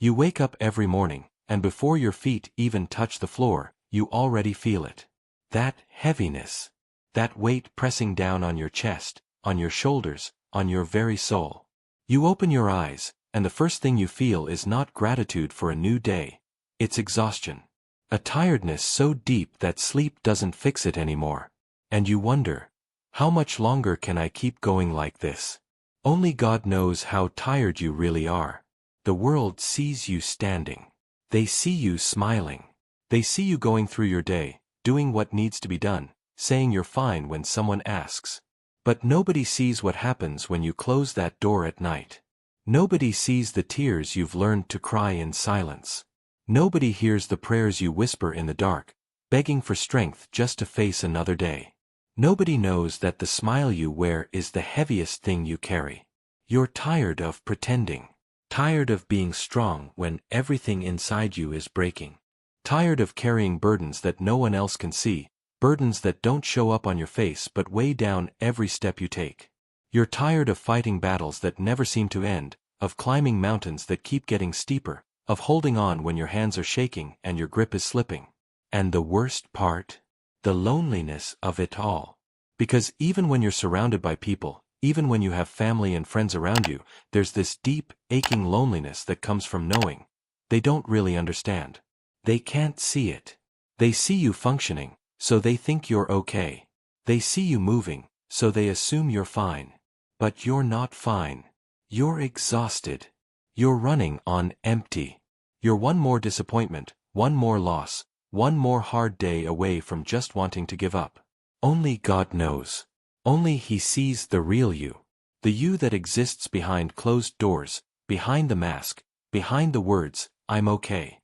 You wake up every morning, and before your feet even touch the floor, you already feel it. That heaviness. That weight pressing down on your chest, on your shoulders, on your very soul. You open your eyes, and the first thing you feel is not gratitude for a new day. It's exhaustion. A tiredness so deep that sleep doesn't fix it anymore. And you wonder, how much longer can I keep going like this? Only God knows how tired you really are. The world sees you standing. They see you smiling. They see you going through your day, doing what needs to be done, saying you're fine when someone asks. But nobody sees what happens when you close that door at night. Nobody sees the tears you've learned to cry in silence. Nobody hears the prayers you whisper in the dark, begging for strength just to face another day. Nobody knows that the smile you wear is the heaviest thing you carry. You're tired of pretending. Tired of being strong when everything inside you is breaking. Tired of carrying burdens that no one else can see, burdens that don't show up on your face but weigh down every step you take. You're tired of fighting battles that never seem to end, of climbing mountains that keep getting steeper, of holding on when your hands are shaking and your grip is slipping. And the worst part? The loneliness of it all. Because even when you're surrounded by people, even when you have family and friends around you, there's this deep, aching loneliness that comes from knowing. They don't really understand. They can't see it. They see you functioning, so they think you're okay. They see you moving, so they assume you're fine. But you're not fine. You're exhausted. You're running on empty. You're one more disappointment, one more loss, one more hard day away from just wanting to give up. Only God knows. Only He sees the real you. The you that exists behind closed doors, behind the mask, behind the words, I'm okay.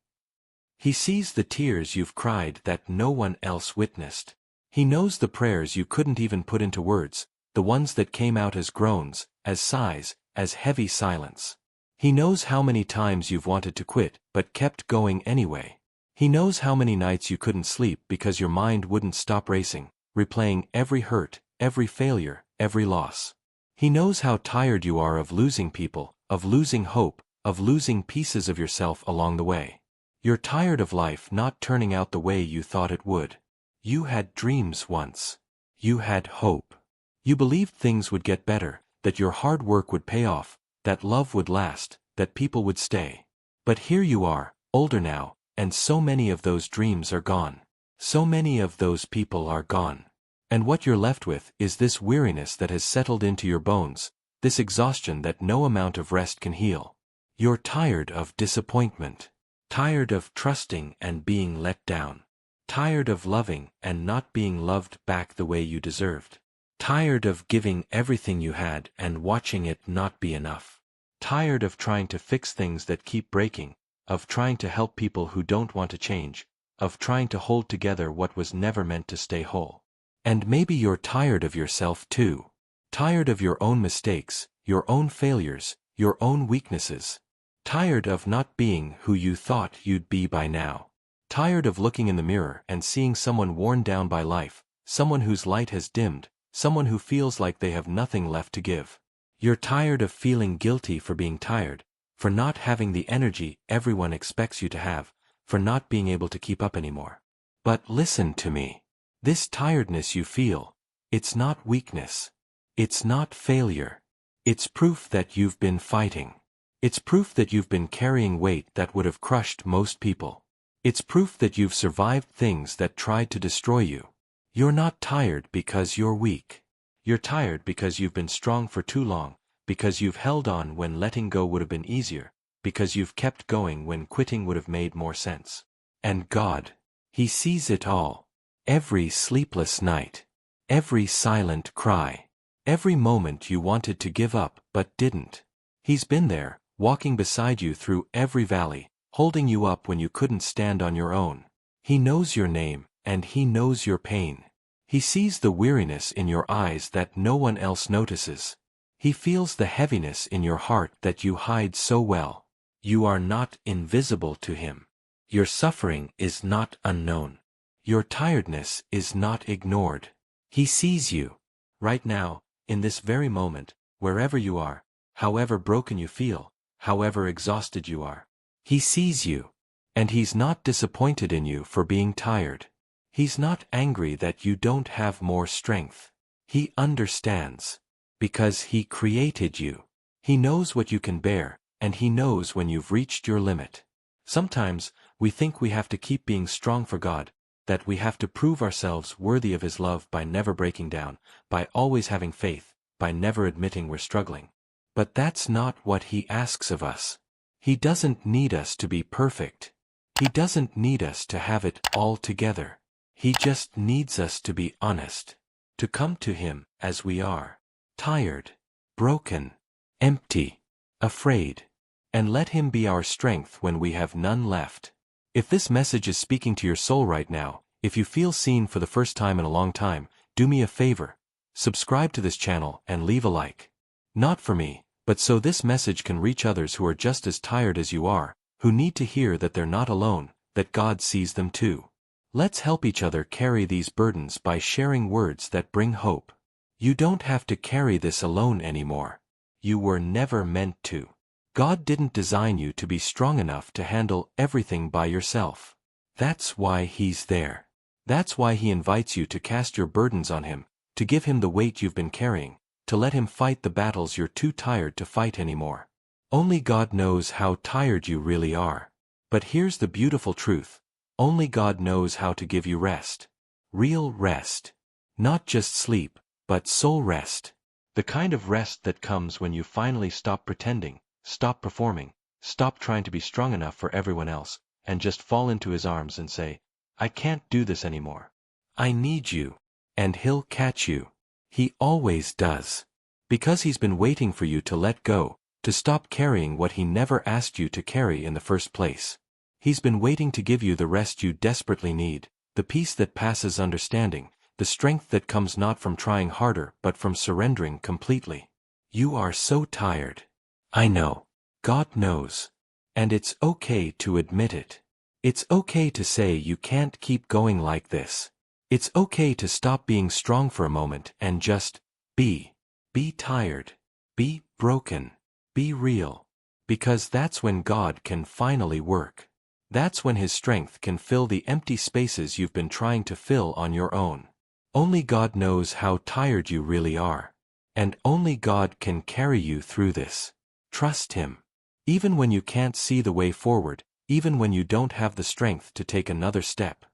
He sees the tears you've cried that no one else witnessed. He knows the prayers you couldn't even put into words, the ones that came out as groans, as sighs, as heavy silence. He knows how many times you've wanted to quit but kept going anyway. He knows how many nights you couldn't sleep because your mind wouldn't stop racing, replaying every hurt, every failure, every loss. He knows how tired you are of losing people, of losing hope, of losing pieces of yourself along the way. You're tired of life not turning out the way you thought it would. You had dreams once. You had hope. You believed things would get better, that your hard work would pay off, that love would last, that people would stay. But here you are, older now, and so many of those dreams are gone. So many of those people are gone. And what you're left with is this weariness that has settled into your bones, this exhaustion that no amount of rest can heal. You're tired of disappointment. Tired of trusting and being let down. Tired of loving and not being loved back the way you deserved. Tired of giving everything you had and watching it not be enough. Tired of trying to fix things that keep breaking, of trying to help people who don't want to change, of trying to hold together what was never meant to stay whole. And maybe you're tired of yourself too. Tired of your own mistakes, your own failures, your own weaknesses. Tired of not being who you thought you'd be by now. Tired of looking in the mirror and seeing someone worn down by life, someone whose light has dimmed, someone who feels like they have nothing left to give. You're tired of feeling guilty for being tired, for not having the energy everyone expects you to have, for not being able to keep up anymore. But listen to me. This tiredness you feel, it's not weakness. It's not failure. It's proof that you've been fighting. It's proof that you've been carrying weight that would have crushed most people. It's proof that you've survived things that tried to destroy you. You're not tired because you're weak. You're tired because you've been strong for too long, because you've held on when letting go would have been easier, because you've kept going when quitting would have made more sense. And God, He sees it all. Every sleepless night. Every silent cry. Every moment you wanted to give up but didn't. He's been there, walking beside you through every valley, holding you up when you couldn't stand on your own. He knows your name, and He knows your pain. He sees the weariness in your eyes that no one else notices. He feels the heaviness in your heart that you hide so well. You are not invisible to Him. Your suffering is not unknown. Your tiredness is not ignored. He sees you. Right now, in this very moment, wherever you are, however broken you feel, however exhausted you are. He sees you. And he's not disappointed in you for being tired. He's not angry that you don't have more strength. He understands. Because he created you. He knows what you can bear, and he knows when you've reached your limit. Sometimes, we think we have to keep being strong for God, that we have to prove ourselves worthy of His love by never breaking down, by always having faith, by never admitting we're struggling. But that's not what He asks of us. He doesn't need us to be perfect. He doesn't need us to have it all together. He just needs us to be honest, to come to Him as we are, tired, broken, empty, afraid, and let Him be our strength when we have none left. If this message is speaking to your soul right now, if you feel seen for the first time in a long time, do me a favor, subscribe to this channel and leave a like. Not for me, but so this message can reach others who are just as tired as you are, who need to hear that they're not alone, that God sees them too. Let's help each other carry these burdens by sharing words that bring hope. You don't have to carry this alone anymore. You were never meant to. God didn't design you to be strong enough to handle everything by yourself. That's why He's there. That's why He invites you to cast your burdens on Him, to give Him the weight you've been carrying, to let Him fight the battles you're too tired to fight anymore. Only God knows how tired you really are. But here's the beautiful truth. Only God knows how to give you rest. Real rest. Not just sleep, but soul rest. The kind of rest that comes when you finally stop pretending, stop performing, stop trying to be strong enough for everyone else, and just fall into His arms and say, I can't do this anymore. I need you. And He'll catch you. He always does. Because He's been waiting for you to let go, to stop carrying what He never asked you to carry in the first place. He's been waiting to give you the rest you desperately need, the peace that passes understanding, the strength that comes not from trying harder but from surrendering completely. You are so tired. I know. God knows. And it's okay to admit it. It's okay to say you can't keep going like this. It's okay to stop being strong for a moment and just be. Be tired. Be broken. Be real. Because that's when God can finally work. That's when His strength can fill the empty spaces you've been trying to fill on your own. Only God knows how tired you really are. And only God can carry you through this. Trust Him. Even when you can't see the way forward, even when you don't have the strength to take another step.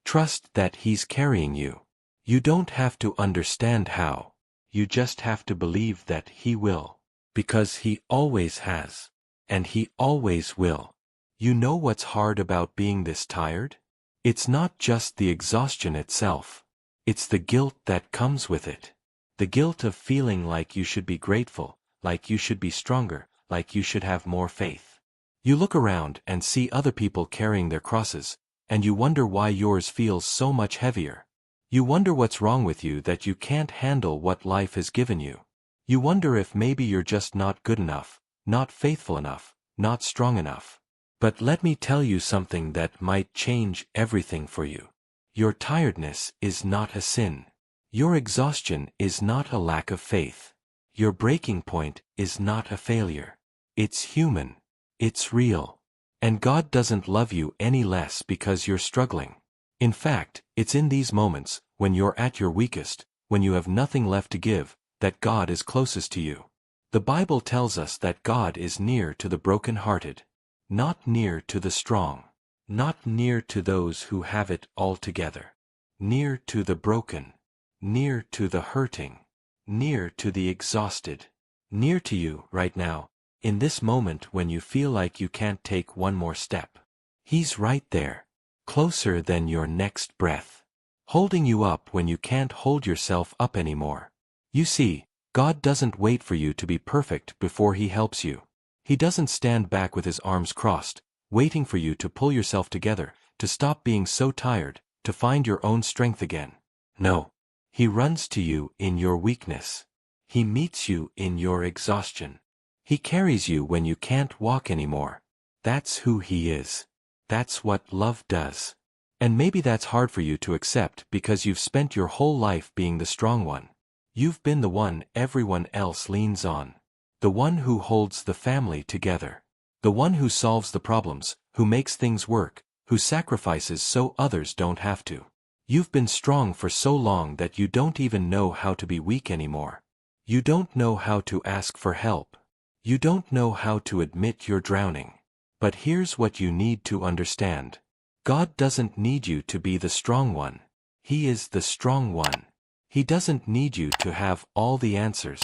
Trust that He's carrying you. You don't have to understand how. You just have to believe that He will. Because He always has. And He always will. You know what's hard about being this tired? It's not just the exhaustion itself. It's the guilt that comes with it. The guilt of feeling like you should be grateful, like you should be stronger, like you should have more faith. You look around and see other people carrying their crosses, and you wonder why yours feels so much heavier. You wonder what's wrong with you that you can't handle what life has given you. You wonder if maybe you're just not good enough, not faithful enough, not strong enough. But let me tell you something that might change everything for you. Your tiredness is not a sin. Your exhaustion is not a lack of faith. Your breaking point is not a failure. It's human. It's real. And God doesn't love you any less because you're struggling. In fact, it's in these moments, when you're at your weakest, when you have nothing left to give, that God is closest to you. The Bible tells us that God is near to the broken-hearted. Not near to the strong. Not near to those who have it all together. Near to the broken. Near to the hurting. Near to the exhausted. Near to you right now, in this moment when you feel like you can't take one more step. He's right there. Closer than your next breath. Holding you up when you can't hold yourself up anymore. You see, God doesn't wait for you to be perfect before He helps you. He doesn't stand back with His arms crossed, waiting for you to pull yourself together, to stop being so tired, to find your own strength again. No. He runs to you in your weakness. He meets you in your exhaustion. He carries you when you can't walk anymore. That's who He is. That's what love does. And maybe that's hard for you to accept because you've spent your whole life being the strong one. You've been the one everyone else leans on. The one who holds the family together. The one who solves the problems, who makes things work, who sacrifices so others don't have to. You've been strong for so long that you don't even know how to be weak anymore. You don't know how to ask for help. You don't know how to admit you're drowning. But here's what you need to understand. God doesn't need you to be the strong one. He is the strong one. He doesn't need you to have all the answers.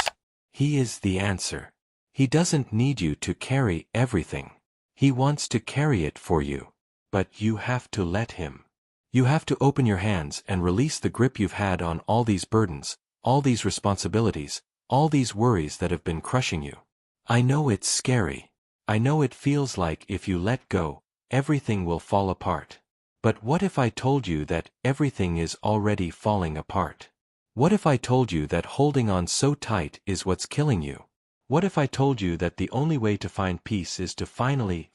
He is the answer. He doesn't need you to carry everything. He wants to carry it for you. But you have to let him. You have to open your hands and release the grip you've had on all these burdens, all these responsibilities, all these worries that have been crushing you. I know it's scary. I know it feels like if you let go, everything will fall apart. But what if I told you that everything is already falling apart? What if I told you that holding on so tight is what's killing you? What if I told you that the only way to find peace is to finally,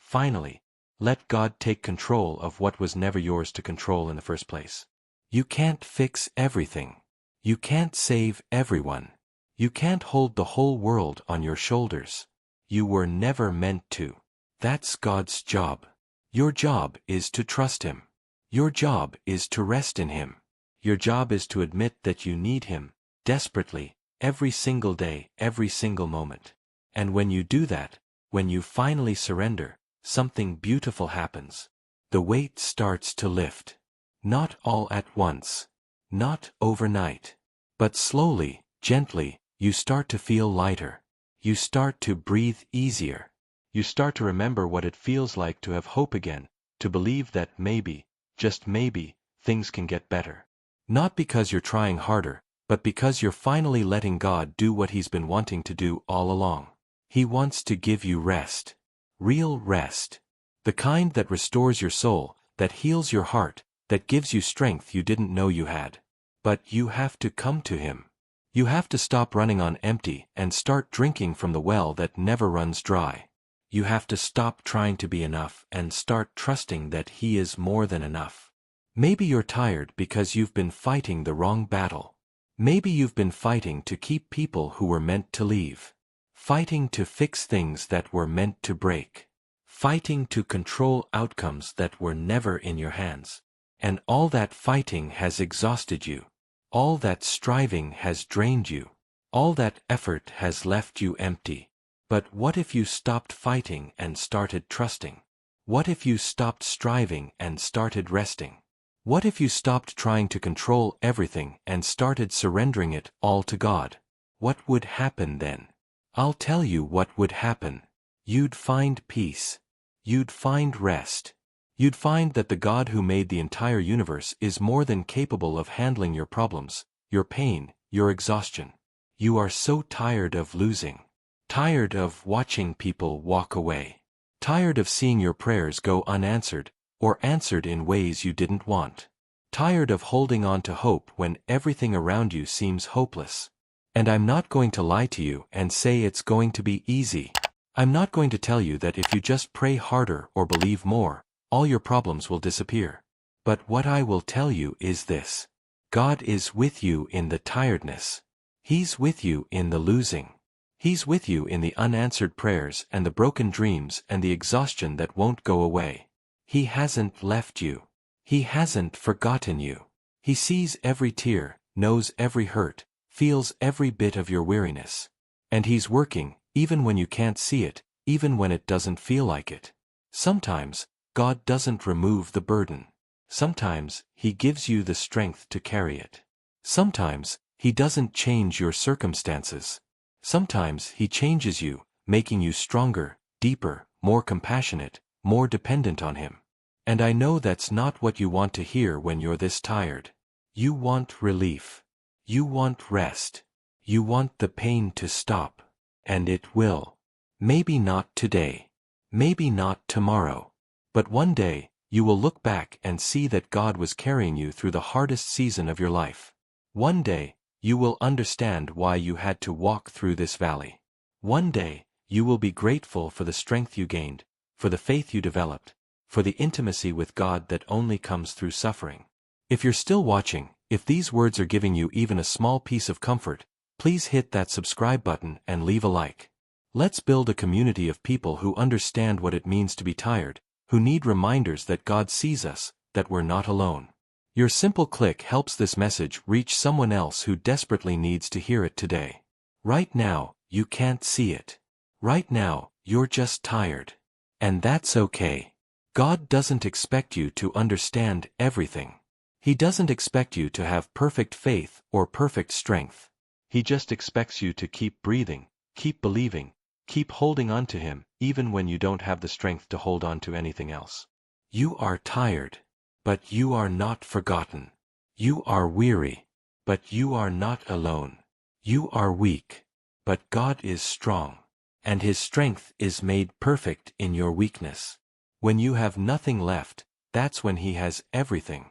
let God take control of what was never yours to control in the first place? You can't fix everything. You can't save everyone. You can't hold the whole world on your shoulders. You were never meant to. That's God's job. Your job is to trust Him. Your job is to rest in Him. Your job is to admit that you need Him, desperately, every single day, every single moment. And when you do that, when you finally surrender, something beautiful happens. The weight starts to lift. Not all at once. Not overnight. But slowly, gently, you start to feel lighter. You start to breathe easier. You start to remember what it feels like to have hope again, to believe that maybe, just maybe, things can get better. Not because you're trying harder, but because you're finally letting God do what He's been wanting to do all along. He wants to give you rest. Real rest. The kind that restores your soul, that heals your heart, that gives you strength you didn't know you had. But you have to come to Him. You have to stop running on empty and start drinking from the well that never runs dry. You have to stop trying to be enough and start trusting that He is more than enough. Maybe you're tired because you've been fighting the wrong battle. Maybe you've been fighting to keep people who were meant to leave. Fighting to fix things that were meant to break. Fighting to control outcomes that were never in your hands. And all that fighting has exhausted you. All that striving has drained you. All that effort has left you empty. But what if you stopped fighting and started trusting? What if you stopped striving and started resting? What if you stopped trying to control everything and started surrendering it all to God? What would happen then? I'll tell you what would happen. You'd find peace. You'd find rest. You'd find that the God who made the entire universe is more than capable of handling your problems, your pain, your exhaustion. You are so tired of losing. Tired of watching people walk away. Tired of seeing your prayers go unanswered, or answered in ways you didn't want. Tired of holding on to hope when everything around you seems hopeless. And I'm not going to lie to you and say it's going to be easy. I'm not going to tell you that if you just pray harder or believe more, all your problems will disappear. But what I will tell you is this. God is with you in the tiredness. He's with you in the losing. He's with you in the unanswered prayers and the broken dreams and the exhaustion that won't go away. He hasn't left you. He hasn't forgotten you. He sees every tear, knows every hurt, feels every bit of your weariness. And He's working, even when you can't see it, even when it doesn't feel like it. Sometimes, God doesn't remove the burden. Sometimes, He gives you the strength to carry it. Sometimes, He doesn't change your circumstances. Sometimes, He changes you, making you stronger, deeper, more compassionate, more dependent on Him. And I know that's not what you want to hear when you're this tired. You want relief. You want rest. You want the pain to stop. And it will. Maybe not today. Maybe not tomorrow. But one day, you will look back and see that God was carrying you through the hardest season of your life. One day, you will understand why you had to walk through this valley. One day, you will be grateful for the strength you gained, for the faith you developed, for the intimacy with God that only comes through suffering. If you're still watching, if these words are giving you even a small piece of comfort, please hit that subscribe button and leave a like. Let's build a community of people who understand what it means to be tired, who need reminders that God sees us, that we're not alone. Your simple click helps this message reach someone else who desperately needs to hear it today. Right now, you can't see it. Right now, you're just tired. And that's okay. God doesn't expect you to understand everything. He doesn't expect you to have perfect faith or perfect strength. He just expects you to keep breathing, keep believing, keep holding on to Him, even when you don't have the strength to hold on to anything else. You are tired, but you are not forgotten. You are weary, but you are not alone. You are weak, but God is strong, and His strength is made perfect in your weakness. When you have nothing left, that's when He has everything.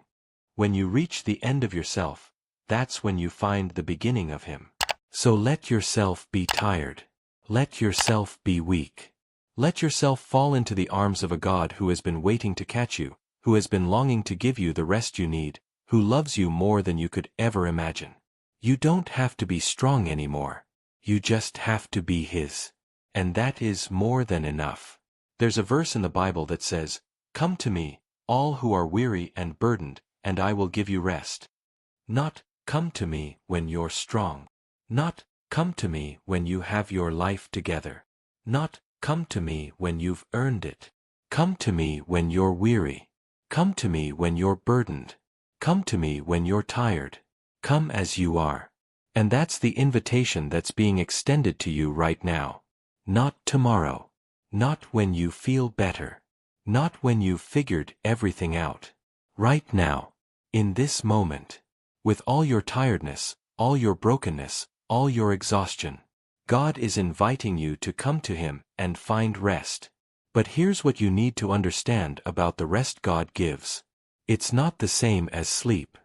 When you reach the end of yourself, that's when you find the beginning of Him. So let yourself be tired. Let yourself be weak. Let yourself fall into the arms of a God who has been waiting to catch you, who has been longing to give you the rest you need, who loves you more than you could ever imagine. You don't have to be strong anymore. You just have to be His. And that is more than enough. There's a verse in the Bible that says, "Come to me, all who are weary and burdened, and I will give you rest." Not, come to me when you're strong. Not, come to me when you have your life together. Not, come to me when you've earned it. Come to me when you're weary. Come to me when you're burdened. Come to me when you're tired. Come as you are. And that's the invitation that's being extended to you right now. Not tomorrow. Not when you feel better. Not when you've figured everything out. Right now. In this moment. With all your tiredness, all your brokenness, all your exhaustion. God is inviting you to come to Him and find rest. But here's what you need to understand about the rest God gives. It's not the same as sleep.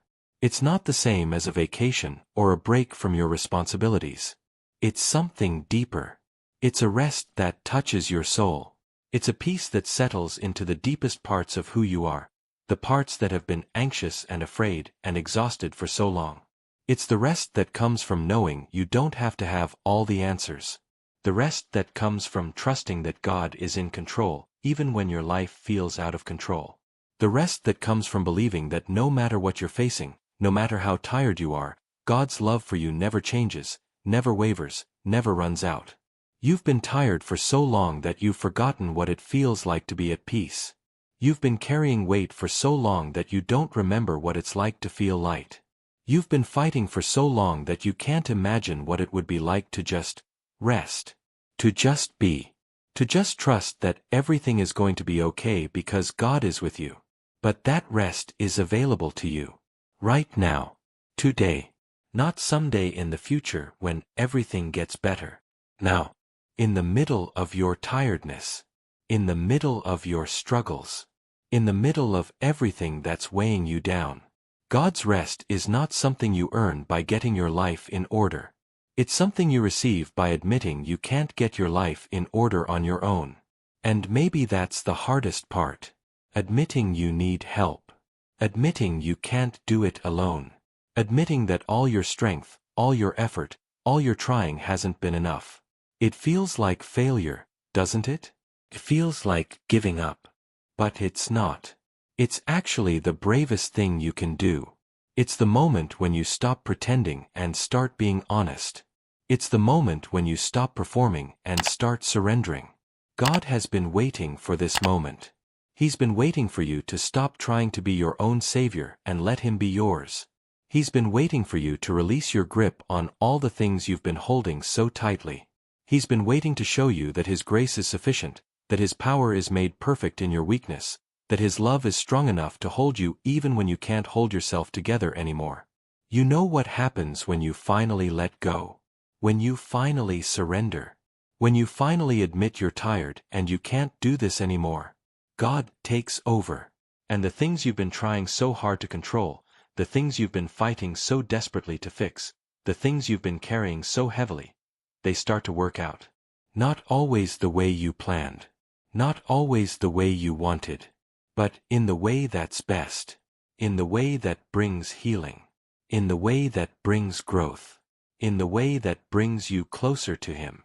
It's not the same as a vacation or a break from your responsibilities. It's something deeper. It's a rest that touches your soul. It's a peace that settles into the deepest parts of who you are, the parts that have been anxious and afraid and exhausted for so long. It's the rest that comes from knowing you don't have to have all the answers. The rest that comes from trusting that God is in control, even when your life feels out of control. The rest that comes from believing that no matter what you're facing, no matter how tired you are, God's love for you never changes, never wavers, never runs out. You've been tired for so long that you've forgotten what it feels like to be at peace. You've been carrying weight for so long that you don't remember what it's like to feel light. You've been fighting for so long that you can't imagine what it would be like to just rest. To just be. To just trust that everything is going to be okay because God is with you. But that rest is available to you. Right now. Today. Not someday in the future when everything gets better. Now. In the middle of your tiredness. In the middle of your struggles. In the middle of everything that's weighing you down. God's rest is not something you earn by getting your life in order. It's something you receive by admitting you can't get your life in order on your own. And maybe that's the hardest part. Admitting you need help. Admitting you can't do it alone. Admitting that all your strength, all your effort, all your trying hasn't been enough. It feels like failure, doesn't it? It feels like giving up. But it's not. It's actually the bravest thing you can do. It's the moment when you stop pretending and start being honest. It's the moment when you stop performing and start surrendering. God has been waiting for this moment. He's been waiting for you to stop trying to be your own savior and let Him be yours. He's been waiting for you to release your grip on all the things you've been holding so tightly. He's been waiting to show you that His grace is sufficient, that His power is made perfect in your weakness, that His love is strong enough to hold you even when you can't hold yourself together anymore. You know what happens when you finally let go. When you finally surrender. When you finally admit you're tired and you can't do this anymore. God takes over. And the things you've been trying so hard to control, the things you've been fighting so desperately to fix, the things you've been carrying so heavily, they start to work out. Not always the way you planned. Not always the way you wanted. But in the way that's best. In the way that brings healing. In the way that brings growth. In the way that brings you closer to Him.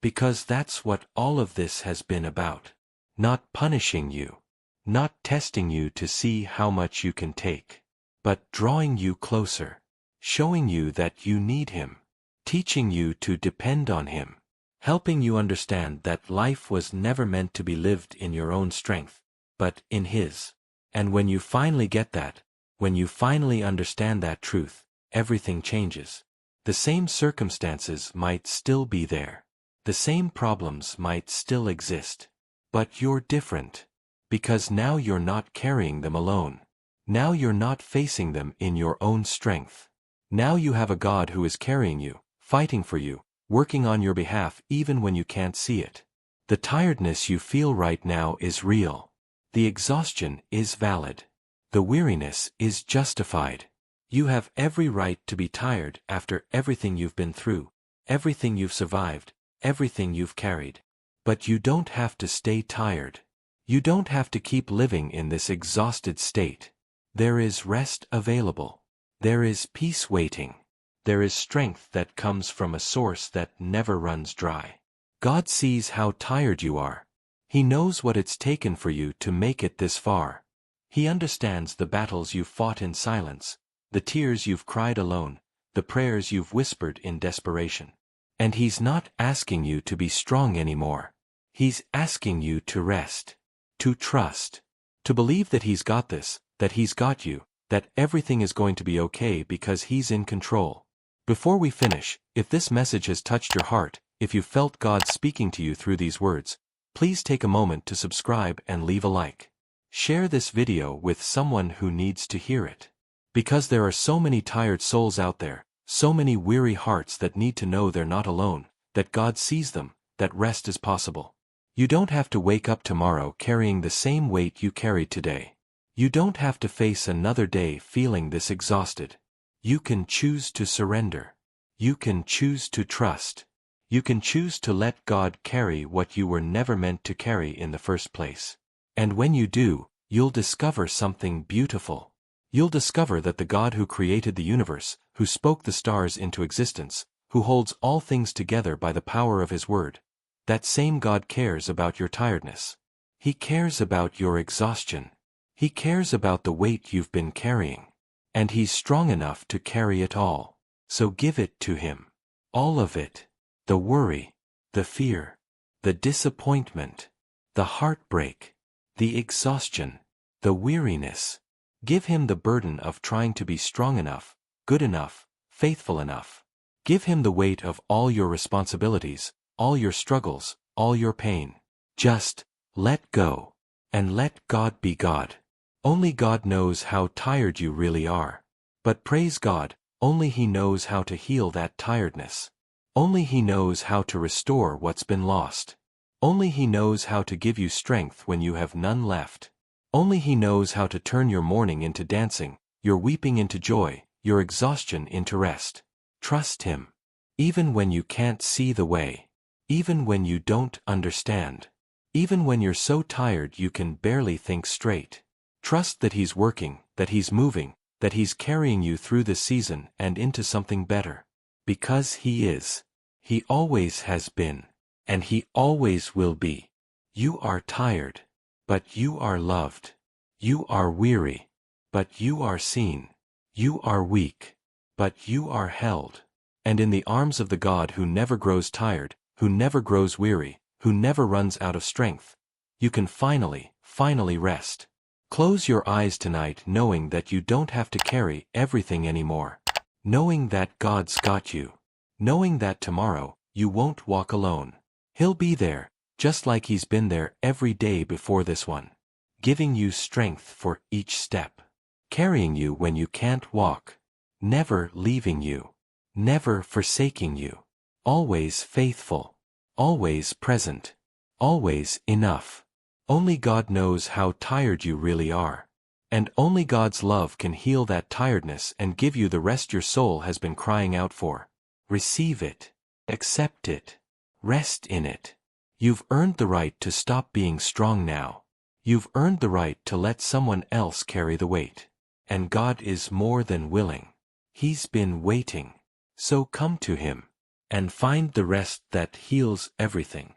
Because that's what all of this has been about. Not punishing you. Not testing you to see how much you can take. But drawing you closer. Showing you that you need Him. Teaching you to depend on Him. Helping you understand that life was never meant to be lived in your own strength, but in His. And when you finally get that, when you finally understand that truth, everything changes. The same circumstances might still be there. The same problems might still exist. But you're different. Because now you're not carrying them alone. Now you're not facing them in your own strength. Now you have a God who is carrying you, fighting for you, working on your behalf even when you can't see it. The tiredness you feel right now is real. The exhaustion is valid. The weariness is justified. You have every right to be tired after everything you've been through, everything you've survived, everything you've carried. But you don't have to stay tired. You don't have to keep living in this exhausted state. There is rest available. There is peace waiting. There is strength that comes from a source that never runs dry. God sees how tired you are. He knows what it's taken for you to make it this far. He understands the battles you've fought in silence, the tears you've cried alone, the prayers you've whispered in desperation. And He's not asking you to be strong anymore. He's asking you to rest, to trust, to believe that He's got this, that He's got you, that everything is going to be okay because He's in control. Before we finish, if this message has touched your heart, if you felt God speaking to you through these words, please take a moment to subscribe and leave a like. Share this video with someone who needs to hear it. Because there are so many tired souls out there, so many weary hearts that need to know they're not alone, that God sees them, that rest is possible. You don't have to wake up tomorrow carrying the same weight you carried today. You don't have to face another day feeling this exhausted. You can choose to surrender. You can choose to trust. You can choose to let God carry what you were never meant to carry in the first place. And when you do, you'll discover something beautiful. You'll discover that the God who created the universe, who spoke the stars into existence, who holds all things together by the power of His word, that same God cares about your tiredness. He cares about your exhaustion. He cares about the weight you've been carrying. And He's strong enough to carry it all. So give it to Him. All of it. The worry, the fear, the disappointment, the heartbreak, the exhaustion, the weariness. Give Him the burden of trying to be strong enough, good enough, faithful enough. Give Him the weight of all your responsibilities, all your struggles, all your pain. Just let go. And let God be God. Only God knows how tired you really are. But praise God, only He knows how to heal that tiredness. Only He knows how to restore what's been lost. Only He knows how to give you strength when you have none left. Only He knows how to turn your mourning into dancing, your weeping into joy, your exhaustion into rest. Trust Him. Even when you can't see the way. Even when you don't understand. Even when you're so tired you can barely think straight. Trust that He's working, that He's moving, that He's carrying you through this season and into something better. Because He is. He always has been. And He always will be. You are tired. But you are loved. You are weary. But you are seen. You are weak. But you are held. And in the arms of the God who never grows tired, who never grows weary, who never runs out of strength, you can finally rest. Close your eyes tonight knowing that you don't have to carry everything anymore. Knowing that God's got you. Knowing that tomorrow, you won't walk alone. He'll be there, just like He's been there every day before this one. Giving you strength for each step. Carrying you when you can't walk. Never leaving you. Never forsaking you. Always faithful. Always present. Always enough. Only God knows how tired you really are. And only God's love can heal that tiredness and give you the rest your soul has been crying out for. Receive it. Accept it. Rest in it. You've earned the right to stop being strong now. You've earned the right to let someone else carry the weight. And God is more than willing. He's been waiting. So come to Him. and find the rest that heals everything.